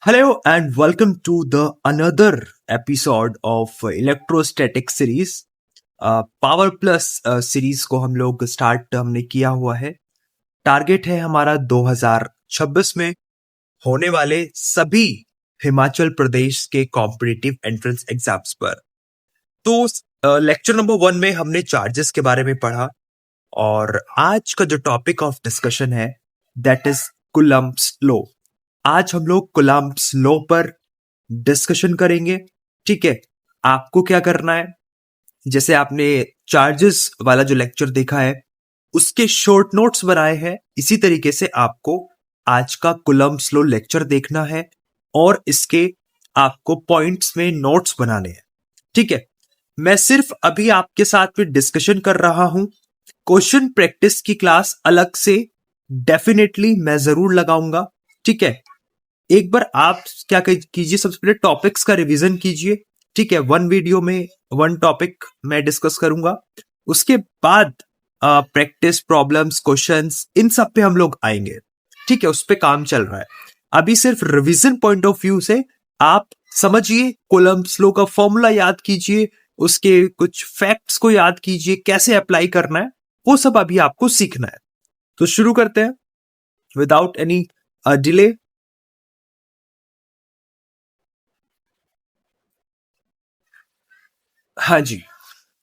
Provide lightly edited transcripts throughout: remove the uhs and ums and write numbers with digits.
Hello and welcome to the another episode of electrostatic series. Power plus series को हम लोग start हमने किया हुआ है। टारगेट है हमारा 2026 में होने वाले सभी हिमाचल प्रदेश के कॉम्पिटिटिव एंट्रेंस एग्जाम्स पर। तो लेक्चर नंबर 1 में हमने चार्जेस के बारे में पढ़ा और आज का जो टॉपिक ऑफ डिस्कशन है दैट इज कूलम्ब्स लॉ। आज हम लोग कूलम्ब्स लॉ पर डिस्कशन करेंगे। ठीक है, आपको क्या करना है, जैसे आपने चार्जेस वाला जो लेक्चर देखा है उसके शॉर्ट नोट्स बनाए हैं, इसी तरीके से आपको आज का कूलम्ब्स लॉ लेक्चर देखना है और इसके आपको पॉइंट्स में नोट्स बनाने हैं। ठीक है, मैं सिर्फ अभी आपके साथ में डिस्कशन कर रहा हूं। क्वेश्चन प्रैक्टिस की क्लास अलग से डेफिनेटली मैं जरूर लगाऊंगा। ठीक है, एक बार आप क्या कीजिए, सबसे पहले टॉपिक्स का रिवीजन कीजिए। ठीक है, 1 वीडियो में 1 टॉपिक मैं डिस्कस करूंगा, उसके बाद प्रैक्टिस, प्रॉब्लम्स, क्वेश्चंस, इन सब पे हम लोग आएंगे। ठीक है, उस पे काम चल रहा है। अभी सिर्फ रिवीजन पॉइंट ऑफ व्यू से आप समझिए, कूलम्ब्स लॉ का फॉर्मूला याद कीजिए, उसके कुछ फैक्ट्स को याद कीजिए, कैसे अप्लाई करना है वो सब अभी आपको सीखना है। तो शुरू करते हैं विदाउट एनी डिले। हाँ जी,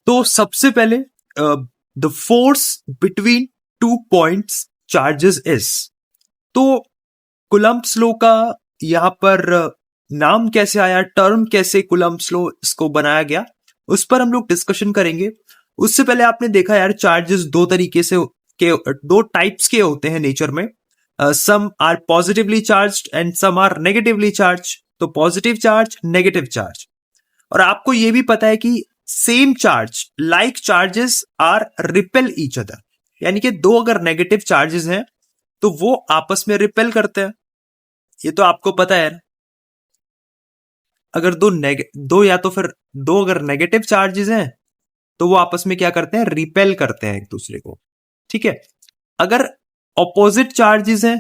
तो सबसे पहले the force between 2 points charges is. तो कूलम्ब्स लॉ का यहां पर नाम कैसे आया, टर्म कैसे कूलम्ब्स लॉ इसको बनाया गया, उस पर हम लोग डिस्कशन करेंगे। उससे पहले आपने देखा यार, चार्जेस 2 तरीके से के 2 टाइप्स के होते हैं नेचर में। Some are positively charged and some are negatively charge. तो पॉजिटिव चार्ज, नेगेटिव चार्ज। और आपको यह भी पता है कि same charge like charges are repel each other, यानी कि 2 अगर नेगेटिव चार्जेस हैं तो वो आपस में रिपेल करते हैं। ये तो आपको पता है। अगर दो या तो फिर 2 अगर नेगेटिव चार्जेस हैं तो वो आपस में क्या करते हैं, रिपेल करते हैं एक दूसरे को। ठीक है, अगर ऑपोजिट चार्जेस हैं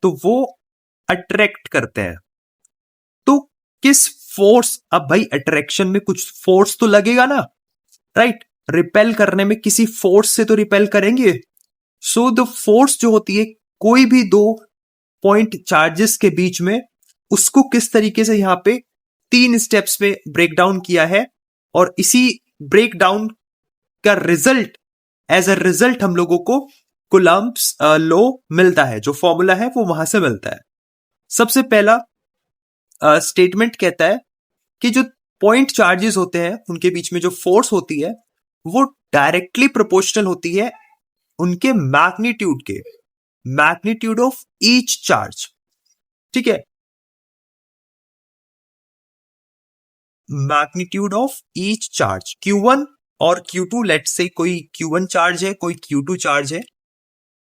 तो वो अट्रैक्ट करते हैं। तो किस फोर्स, अब भाई अट्रैक्शन में कुछ फोर्स तो लगेगा ना, राइट? रिपेल करने में किसी फोर्स से तो रिपेल करेंगे। सो द फोर्स जो होती है कोई भी 2 पॉइंट चार्जेस के बीच में, उसको किस तरीके से यहां पे 3 स्टेप्स में ब्रेक डाउन किया है और इसी ब्रेक डाउन का रिजल्ट, एज अ रिजल्ट हम लोगों को कूलम्ब्स लॉ मिलता है। जो फॉर्मूला है वो वहां से मिलता है। सबसे पहला स्टेटमेंट कहता है कि जो पॉइंट चार्जेस होते हैं उनके बीच में जो फोर्स होती है वो डायरेक्टली प्रोपोर्शनल होती है उनके मैग्नीट्यूड के, मैग्नीट्यूड ऑफ ईच चार्ज। ठीक है, magnitude of each charge, Q1 और Q2। लेट्स से कोई Q1 चार्ज है, कोई Q2 चार्ज है,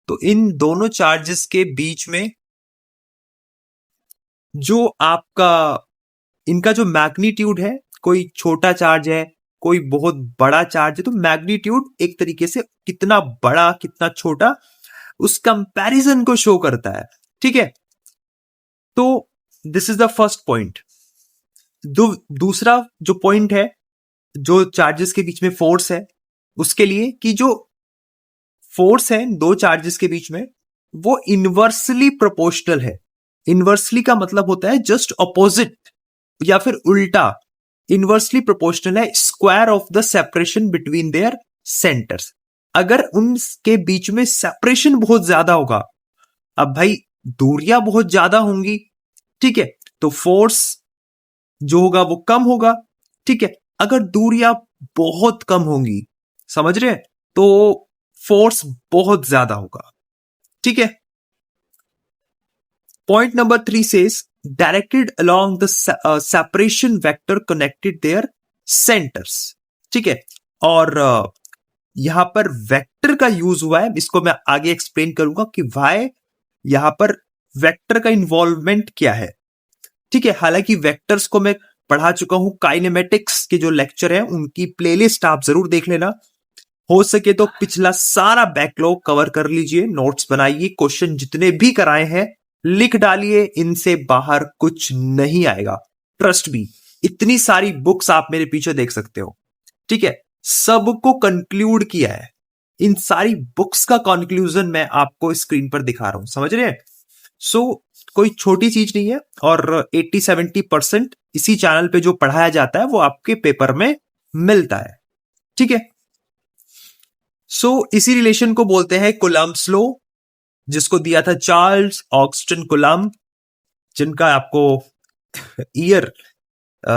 तो इन दोनों चार्जेस के बीच में जो आपका इनका जो मैग्नीट्यूड है, कोई छोटा चार्ज है, कोई बहुत बड़ा चार्ज है, तो मैग्नीट्यूड एक तरीके से कितना बड़ा कितना छोटा उस कंपैरिजन को शो करता है। ठीक है, तो this is the first point. दूसरा जो पॉइंट है, जो चार्जेस के बीच में फोर्स है, उसके लिए कि जो फोर्स है 2 चार्जेस के बीच में वो इनवर्सली प्रोपोर्शनल है। इनवर्सली का मतलब होता है जस्ट ऑपोजिट या फिर उल्टा। इनवर्सली प्रोपोर्शनल है square of the separation between their centres. अगर उनके बीच में सेपरेशन बहुत ज्यादा होगा, अब भाई दूरियां बहुत ज्यादा होंगी, ठीक है, तो फोर्स जो होगा वो कम होगा। ठीक है, अगर दूरियां बहुत कम होंगी, समझ रहे हैं, तो फोर्स बहुत ज्यादा होगा। ठीक है, point number 3 says directed along the separation vector connected there centres. ठीक है, और यहां पर वेक्टर का यूज हुआ है, इसको मैं आगे एक्सप्लेन करूंगा कि वाई यहां पर वेक्टर का इन्वॉल्वमेंट क्या है। ठीक है, हालांकि वेक्टर्स को मैं पढ़ा चुका हूं, काइनेमेटिक्स के जो लेक्चर है उनकी प्लेलिस्ट आप जरूर देख लेना। हो सके तो पिछला सारा बैकलॉग कवर कर लीजिए, नोट्स बनाइए, क्वेश्चन जितने भी कराए हैं लिख डालिए, इनसे बाहर कुछ नहीं आएगा, ट्रस्ट मी। इतनी सारी बुक्स आप मेरे पीछे देख सकते हो, ठीक है, सबको कंक्लूड किया है। इन सारी बुक्स का कंक्लूजन मैं आपको स्क्रीन पर दिखा रहा हूं, समझ रहे हैं? सो कोई छोटी चीज नहीं है, और 80-70% इसी चैनल पे जो पढ़ाया जाता है वो आपके पेपर में मिलता है, ठीक है। सो इसी रिलेशन को बोलते हैं कूलम्ब्स लॉ, जिसको दिया था चार्ल्स ऑक्सटन कूलम्ब, जिनका आपको ईयर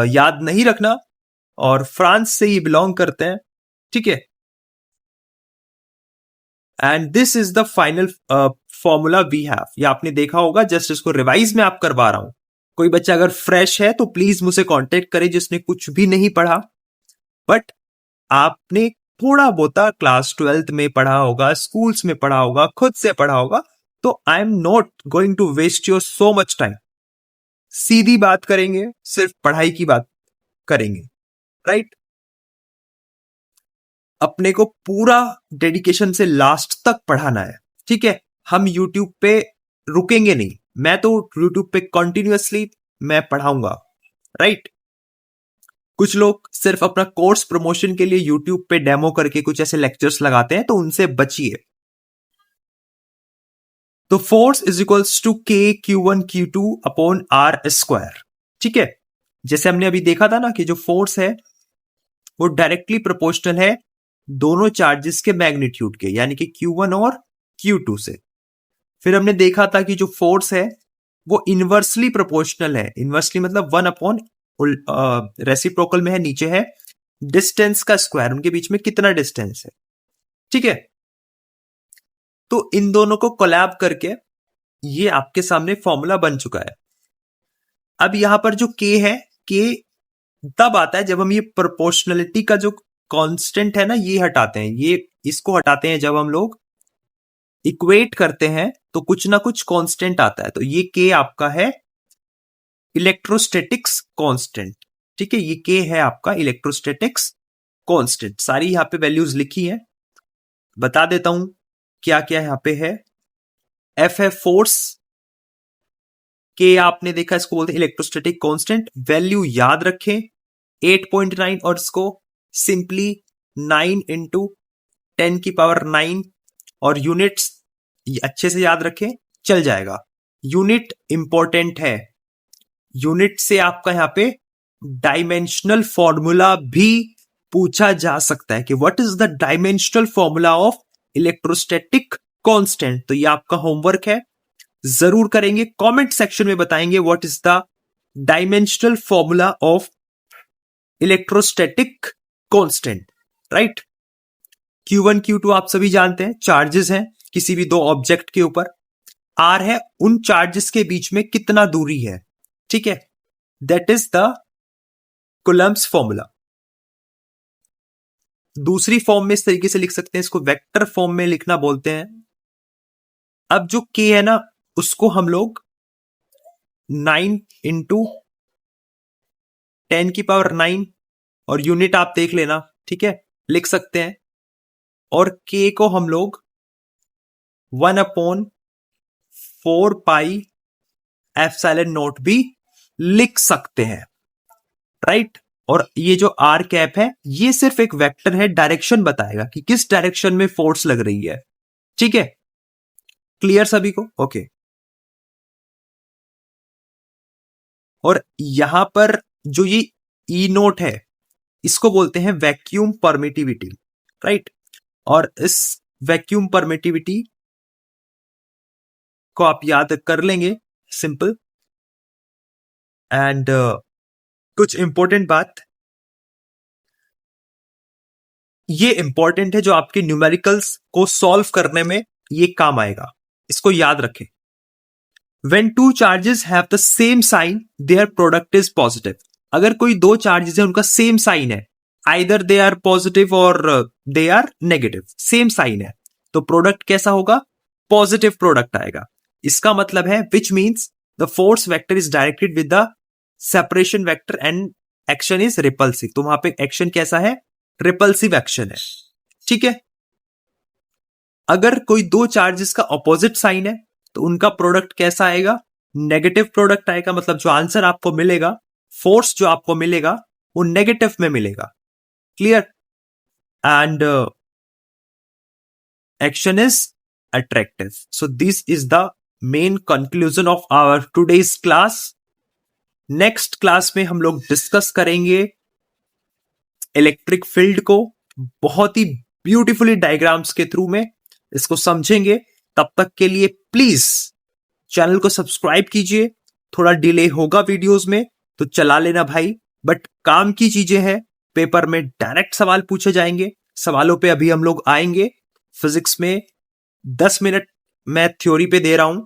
याद नहीं रखना, और फ्रांस से ये बिलोंग करते हैं, ठीक है। And this is the final formula we have. ये आपने देखा होगा, जस्ट इसको रिवाइज में आप करवा रहा हूं। कोई बच्चा अगर फ्रेश है तो प्लीज मुझे कांटेक्ट करे, जिसने कुछ भी नहीं पढ़ा, बट आपने थोड़ा बहुता क्लास 12th में पढ़ा होगा, स्कूल्स में पढ़ा होगा, खुद से पढ़ा होगा, तो I am not going to waste your so much time. सीधी बात करेंगे, सिर्फ पढ़ाई की बात करेंगे, राइट? अपने को पूरा डेडिकेशन से लास्ट तक पढ़ाना है, ठीक है। हम यूट्यूब पे रुकेंगे नहीं, मैं तो यूट्यूब पे कंटिन्यूअसली मैं पढ़ाऊंगा, राइट? कुछ लोग सिर्फ अपना कोर्स प्रमोशन के लिए यूट्यूब पे डेमो करके कुछ ऐसे लेक्चर्स लगाते हैं, तो उनसे बचिए। तो फोर्स इज इक्वल्स टू के Q1 Q2 upon are square, ठीक है। जैसे हमने अभी देखा था ना कि जो फोर्स है वो डायरेक्टली प्रोपोर्शनल है दोनों चार्जेस के मैग्नीट्यूड के, यानी कि Q1 और Q2 से। फिर हमने देखा था कि जो फोर्स है वो इनवर्सली प्रोपोर्शनल है। इनवर्सली मतलब 1 अपॉन रेसिप्रोकल में है, नीचे है डिस्टेंस का स्क्वायर, उनके बीच में कितना डिस्टेंस है, ठीक है। तो इन दोनों को कोलैब करके ये आपके सामने फॉर्मूला बन चुका है। अब यहां पर जो के है, के तब आता है जब हम ये प्रोपोर्शनलिटी का जो कांस्टेंट है ना, ये हटाते हैं, ये इसको हटाते हैं। जब हम लोग इक्वेट करते हैं तो कुछ ना कुछ कांस्टेंट आता है, तो ये के आपका है इलेक्ट्रोस्टैटिक्स कांस्टेंट, ठीक है। ये के है आपका इलेक्ट्रोस्टैटिक्स कांस्टेंट। सारी यहां पे वैल्यूज लिखी है, बता देता हूं क्या क्या यहां पे है। एफ है फोर्स, के आपने देखा, इसको बोलते हैं इलेक्ट्रोस्टैटिक कांस्टेंट। वैल्यू याद रखें 8.9, और इसको सिंपली 9 इंटू 10⁻⁹, और यूनिट्स अच्छे से याद रखें, चल जाएगा। यूनिट इंपॉर्टेंट है, यूनिट से आपका यहां पे डायमेंशनल फॉर्मूला भी पूछा जा सकता है कि what is the dimensional formula of electrostatic constant. तो ये आपका होमवर्क है, जरूर करेंगे, कमेंट सेक्शन में बताएंगे what is the dimensional formula of electrostatic constant, right. Q1 Q2 आप सभी जानते हैं, चार्जेस हैं किसी भी दो ऑब्जेक्ट के ऊपर। R है उन चार्जेस के बीच में कितना दूरी है, ठीक है। That is the Coulomb's formula. दूसरी फॉर्म में इस तरीके से लिख सकते हैं, इसको वेक्टर फॉर्म में लिखना बोलते हैं। अब जो K है ना, उसको हम लोग 9 इंटू 10⁻⁹, और यूनिट आप देख लेना, ठीक है, लिख सकते हैं। और K को हम लोग 1/4πε0 भी लिख सकते हैं, राइट। और ये जो आर कैप है, ये सिर्फ एक वेक्टर है, डायरेक्शन बताएगा कि किस डायरेक्शन में फोर्स लग रही है, ठीक है। क्लियर सभी को? ओके। और यहां पर जो ये ई नोट है, इसको बोलते हैं वैक्यूम परमिटिविटी, राइट। और इस वैक्यूम परमिटिविटी को आप याद कर लेंगे, सिंपल। एंड कुछ इंपॉर्टेंट बात, ये इंपॉर्टेंट है, जो आपके न्यूमेरिकल्स को सॉल्व करने में ये काम आएगा, इसको याद रखें। When two charges have the same sign, their product is positive. अगर कोई दो चार्जेस है, उनका सेम साइन है, either they are positive और they are negative, same sign है, तो प्रोडक्ट कैसा होगा? पॉजिटिव प्रोडक्ट आएगा। इसका मतलब है which means the force vector is directed with the separation vector and action is repulsive। तो वहां पे एक्शन कैसा है? रिपल्सिव एक्शन है, ठीक है। अगर कोई दो चार्जेस का ऑपोजिट साइन है तो उनका प्रोडक्ट कैसा आएगा? नेगेटिव प्रोडक्ट आएगा, मतलब जो आंसर आपको मिलेगा, फोर्स जो आपको मिलेगा वो नेगेटिव में मिलेगा। Clear? And action is attractive. So this is the main conclusion of our today's class. Next class में हम लोग डिस्कस करेंगे इलेक्ट्रिक फील्ड को, बहुत ही ब्यूटीफुली डायग्राम्स के थ्रू में इसको समझेंगे। तब तक के लिए प्लीज चैनल को सब्सक्राइब कीजिए। थोड़ा डिले होगा वीडियोस में तो चला लेना भाई, बट काम की चीजें हैं। पेपर में डायरेक्ट सवाल पूछे जाएंगे, सवालों पे अभी हम लोग आएंगे। फिजिक्स में 10 मिनट मैं थ्योरी पे दे रहा हूं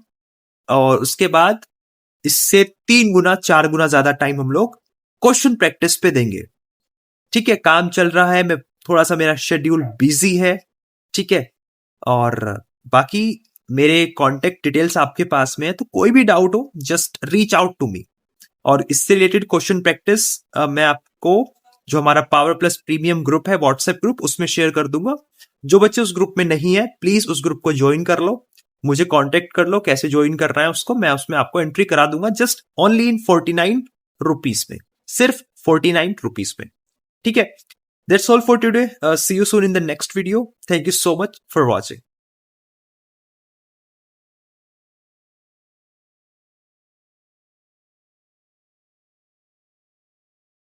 और उसके बाद इससे 3 गुना 4 गुना ज्यादा टाइम हम लोग क्वेश्चन प्रैक्टिस पे देंगे। ठीक है, काम चल रहा है, मैं थोड़ा सा मेरा शेड्यूल बिजी है। ठीक है, और बाकी मेरे कांटेक्ट डिटेल्स आपके पास में है, तो कोई भी डाउट हो just reach out to me. और इससे रिलेटेड क्वेश्चन प्रैक्टिस मैं आपको जो हमारा पावर प्लस प्रीमियम ग्रुप है, व्हाट्सएप ग्रुप, उसमें शेयर कर दूंगा। जो बच्चे उस ग्रुप में नहीं है प्लीज उस ग्रुप को ज्वाइन कर लो, मुझे कांटेक्ट कर लो, कैसे ज्वाइन करना है उसको मैं उसमें आपको एंट्री करा दूंगा, जस्ट ओनली इन 49 रुपीज में, सिर्फ 49 रुपीज में। ठीक है, that's all for today. See you soon in the next video. Thank you so much for watching.